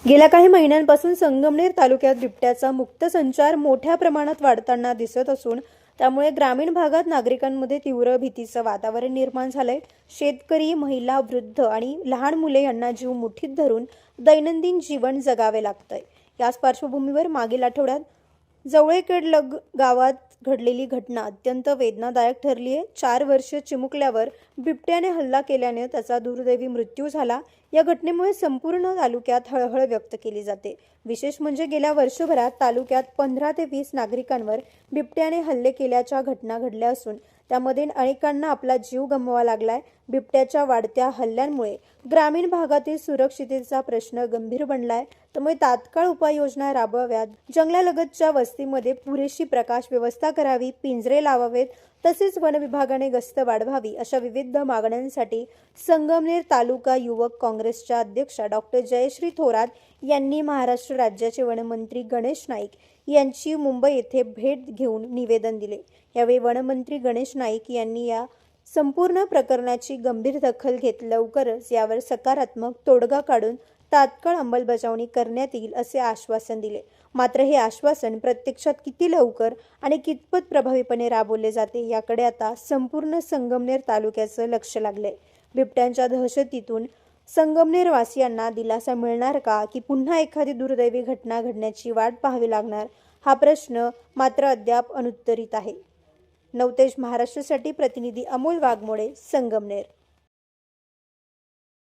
गेल्या काही महिन्यांपासून संगमनेर तालुक्यात बिबट्याचा मुक्त संचार मोठ्या प्रमाणात वाढताना दिसत असून त्यामुळे ग्रामीण भागात नागरिकांमध्ये तीव्र भीतीचं वातावरण निर्माण झालंय। शेतकरी, महिला, वृद्ध आणि लहान मुले यांना जीव मुठीत धरून दैनंदिन जीवन जगावे लागतंय। याच पार्श्वभूमीवर मागील आठवड्यात जवळेकडलग गावात घडलेली घटना अत्यंत वेदनादायक ठरली आहे। 4 वर्ष चिमुकल्यावर बिबट्याने हल्ला केल्याने त्याचा दुर्दैवी मृत्यू झाला। या घटनेमुळे संपूर्ण तालुक्यात हळहळ व्यक्त केली जाते। विशेष म्हणजे गेल्या वर्षभरात तालुक्यात 15 ते 20 नागरिकांवर बिबट्याने हल्ले केल्याच्या घटना घडल्या असून त्यामध्ये अनेकांना आपला जीव गमवावा लागलाय। बिबट्याच्या वाढत्या हल्ल्यांमुळे ग्रामीण भागातील सुरक्षिततेचा प्रश्न गंभीर बनलाय। त्यामुळे तात्काळ उपाययोजना राबवाव्यात, जंगलालगतच्या वस्तीमध्ये पुरेशी प्रकाश व्यवस्था करावी, पिंजरे लावावेत, तसेच वन विभागाने गस्त वाढवावी अशा विविध मागण्यांसाठी संगमनेर तालुका युवक काँग्रेसच्या अध्यक्षा डॉक्टर जयश्री थोरात यांनी महाराष्ट्र राज्याचे वनमंत्री गणेश नाईक यांची मुंबई येथे भेट घेऊन निवेदन दिले। यावेळी वनमंत्री गणेश नाईक यांनी या संपूर्ण प्रकरणाची गंभीर दखल घेत लवकरच यावर सकारात्मक तोडगा काढून तात्काळ अंमलबजावणी करण्यात येईल असे आश्वासन दिले। मात्र हे आश्वासन प्रत्यक्षात किती लवकर आणि कितपत प्रभावीपणे राबवले जाते याकडे आता संपूर्ण संगमनेर तालुक्याचं लक्ष लागले। बिबट्यांच्या दहशतीतून संगमनेर वासियांना दिलासा मिळणार का, की पुन्हा एखादी दुर्दैवी घटना घडण्याची वाट पाहावी लागणार, हा प्रश्न मात्र अद्याप अनुत्तरित आहे। नवतेज महाराष्ट्रासाठी प्रतिनिधी अमोल वाघमोडे, संगमनेर।